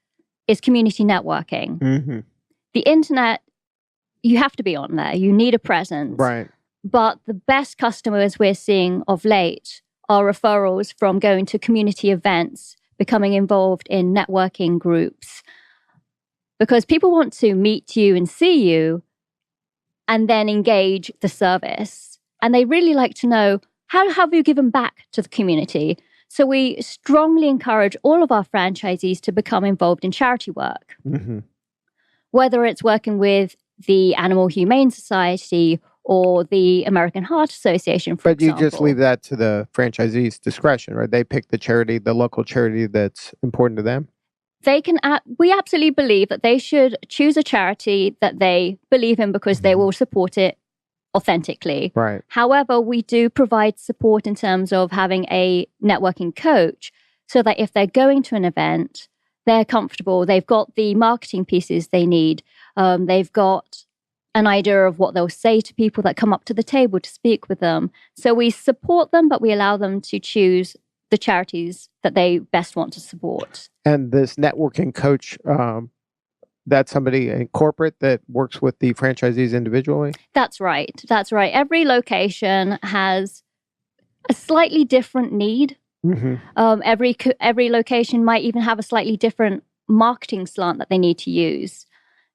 is community networking. Mm-hmm. The internet, you have to be on there. You need a presence. Right. But the best customers we're seeing of late are referrals from going to community events, becoming involved in networking groups. Because people want to meet you and see you and then engage the service. And they really like to know, how have you given back to the community? So we strongly encourage all of our franchisees to become involved in charity work. Mm-hmm. Whether it's working with the Animal Humane Society or the American Heart Association, for example. But you just leave that to the franchisees' discretion, right? They pick the local charity that's important to them. We absolutely believe that they should choose a charity that they believe in because they will support it authentically. Right. However, we do provide support in terms of having a networking coach so that if they're going to an event, they're comfortable. They've got the marketing pieces they need. They've got an idea of what they'll say to people that come up to the table to speak with them. So we support them, but we allow them to choose the charities that they best want to support. And this networking coach, that's somebody in corporate that works with the franchisees individually? That's right. Every location has a slightly different need. Mm-hmm. Every location might even have a slightly different marketing slant that they need to use.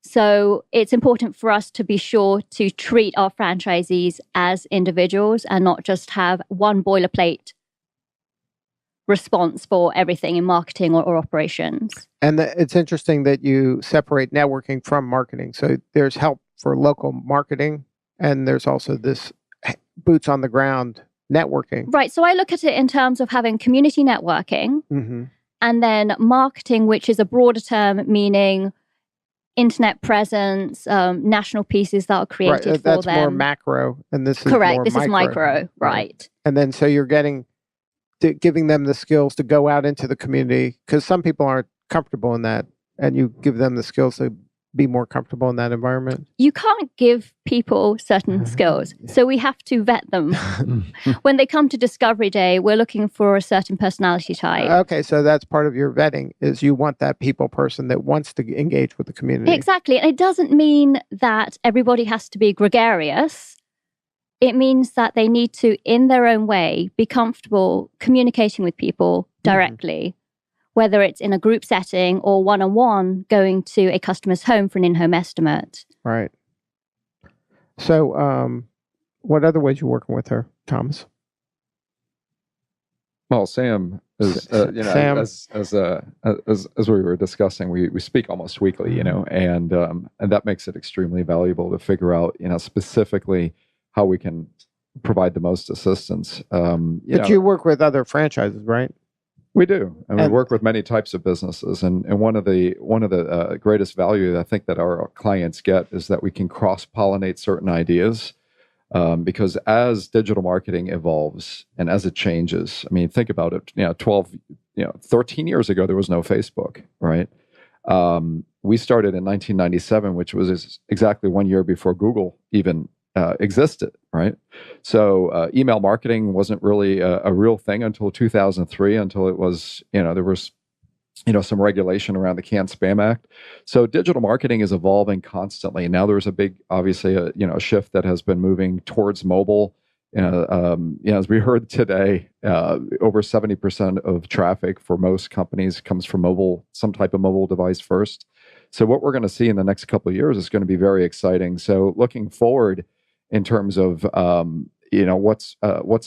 So it's important for us to be sure to treat our franchisees as individuals and not just have one boilerplate response for everything in marketing or operations. And it's interesting that you separate networking from marketing. So there's help for local marketing, and there's also this boots on the ground networking. Right. So I look at it in terms of having community networking, mm-hmm. and then marketing, which is a broader term, meaning internet presence, national pieces that are created right. for That's them. That's more macro, and this is correct. More this micro. Is micro, right? And then so you're giving them the skills to go out into the community, because some people aren't comfortable in that, and you give them the skills to be more comfortable in that environment. You can't give people certain skills, so we have to vet them. When they come to Discovery Day, we're looking for a certain personality type. Okay, so that's part of your vetting, is you want that people person that wants to engage with the community. Exactly, and it doesn't mean that everybody has to be gregarious. It means that they need to, in their own way, be comfortable communicating with people directly, whether it's in a group setting or one-on-one going to a customer's home for an in-home estimate. Right. So what other ways you working with her, Thomas? Well, Sam is, Sam. as we were discussing, we speak almost weekly, and that makes it extremely valuable to figure out, specifically how we can provide the most assistance. But you work with other franchises, right? We do, and we work with many types of businesses. And one of the greatest value I think that our clients get is that we can cross-pollinate certain ideas. Because as digital marketing evolves and as it changes, I mean, think about it, 13 years ago, there was no Facebook, right? We started in 1997, which was exactly 1 year before Google even existed, right? So email marketing wasn't really a real thing until 2003, until it was, there was some regulation around the Can't Spam Act. So digital marketing is evolving constantly. Now there's a big, obviously, a shift that has been moving towards mobile. As we heard today, over 70% of traffic for most companies comes from mobile, some type of mobile device first. So what we're going to see in the next couple of years is going to be very exciting. So looking forward in terms of what's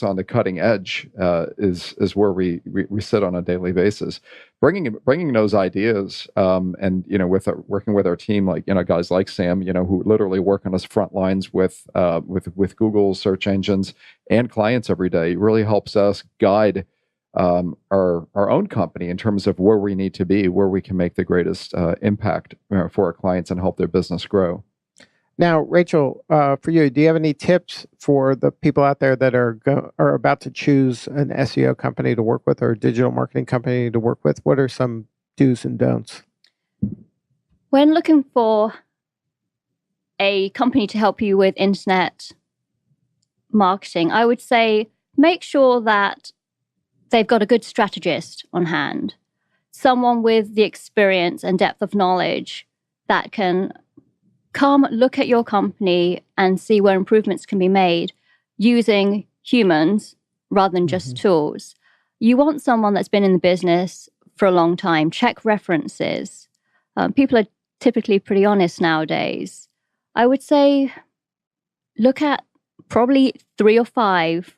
on the cutting edge is where we sit on a daily basis, bringing those ideas, and working with our team, like guys like Sam, who literally work on the front lines with Google search engines and clients every day, really helps us guide our own company in terms of where we need to be, where we can make the greatest impact for our clients and help their business grow. Now, Raychel, for you, do you have any tips for the people out there that are about to choose an SEO company to work with or a digital marketing company to work with? What are some do's and don'ts? When looking for a company to help you with internet marketing, I would say make sure that they've got a good strategist on hand, someone with the experience and depth of knowledge that can come look at your company and see where improvements can be made using humans rather than just tools. You want someone that's been in the business for a long time. Check references. People are typically pretty honest nowadays. I would say look at probably 3 or 5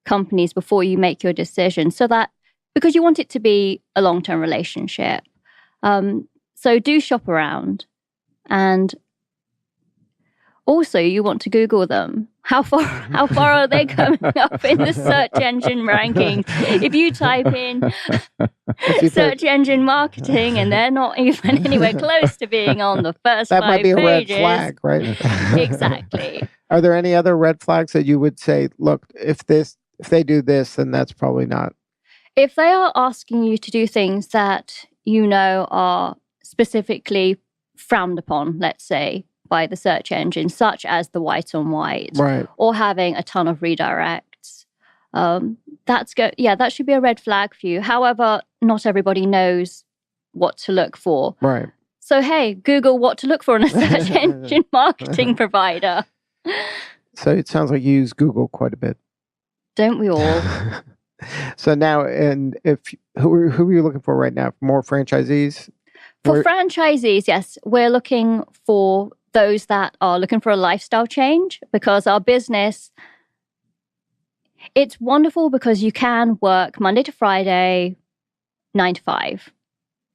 companies before you make your decision, so that because you want it to be a long-term relationship. So do shop around. And also, you want to Google them. How far are they coming up in the search engine rankings? If you type in search engine marketing and they're not even anywhere close to being on the first 5 pages. That might be a red flag, right? Exactly. Are there any other red flags that you would say, look, if they do this, then that's probably not? If they are asking you to do things that are specifically frowned upon, let's say, by the search engine, such as the white on white, right, or having a ton of redirects, that should be a red flag for you. However, not everybody knows what to look for. Right. So, hey, Google what to look for in a search engine marketing provider. So it sounds like you use Google quite a bit. Don't we all? So now, and who are you looking for right now? More franchisees? For franchisees, yes, we're looking for those that are looking for a lifestyle change, because our business, it's wonderful because you can work Monday to Friday, 9 to 5,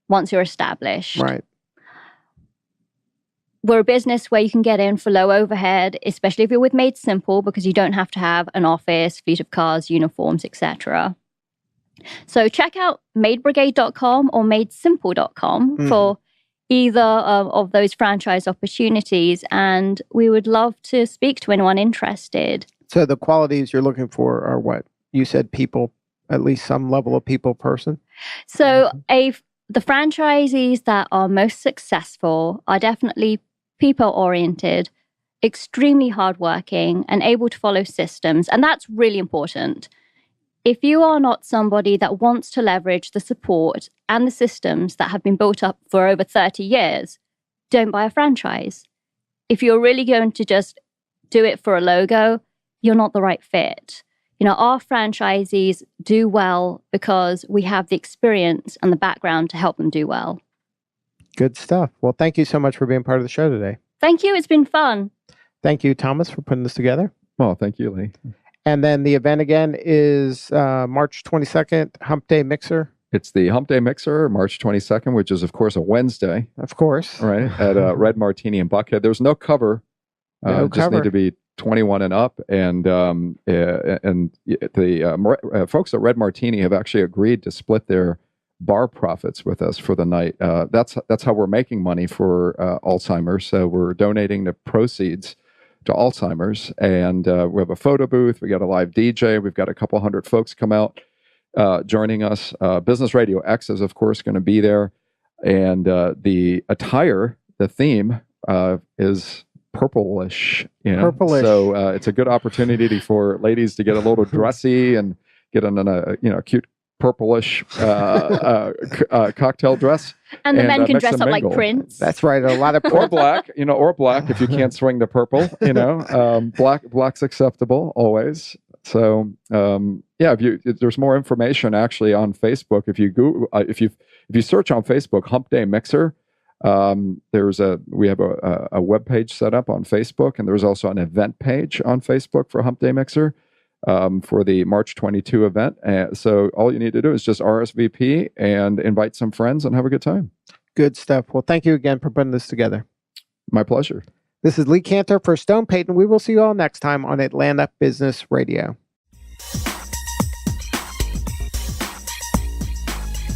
once you're established. Right. We're a business where you can get in for low overhead, especially if you're with Maid Simple, because you don't have to have an office, fleet of cars, uniforms, etc. So check out maidbrigade.com or maidsimple.com for either of those franchise opportunities, and we would love to speak to anyone interested. So the qualities you're looking for are what? You said people, at least some level of people person? So the franchisees that are most successful are definitely people-oriented, extremely hardworking, and able to follow systems, and that's really important. If you are not somebody that wants to leverage the support and the systems that have been built up for over 30 years, don't buy a franchise. If you're really going to just do it for a logo, you're not the right fit. Our franchisees do well because we have the experience and the background to help them do well. Good stuff. Well, thank you so much for being part of the show today. Thank you. It's been fun. Thank you, Thomas, for putting this together. Well, thank you, Lee. And then the event again is March 22nd, Hump Day Mixer. It's the Hump Day Mixer, March 22nd, which is, of course, a Wednesday. Of course. Right, at Red Martini in Buckhead. There's no cover. Just need to be 21 and up. And the folks at Red Martini have actually agreed to split their bar profits with us for the night. That's how we're making money for Alzheimer's. So we're donating the proceeds to Alzheimer's. And we have a photo booth. We got a live DJ. We've got a couple hundred folks come out joining us. Business Radio X is, of course, going to be there. And the attire, the theme is purplish. Purplish. So it's a good opportunity for ladies to get a little dressy and get in a cute purplish cocktail dress. And the men can mix dress and up like mingle. Prince. That's right. A lot of Or black, or black if you can't swing the purple. Black's acceptable always. So there's more information actually on Facebook. If you Google, if you search on Facebook Hump Day Mixer, we have a web page set up on Facebook, and there's also an event page on Facebook for Hump Day Mixer for the March 22 event. So all you need to do is just RSVP and invite some friends and have a good time. good stuff. Well, thank you again for putting this together. My pleasure. This is Lee Cantor for Stone Payton. We will see you all next time on Atlanta Business Radio.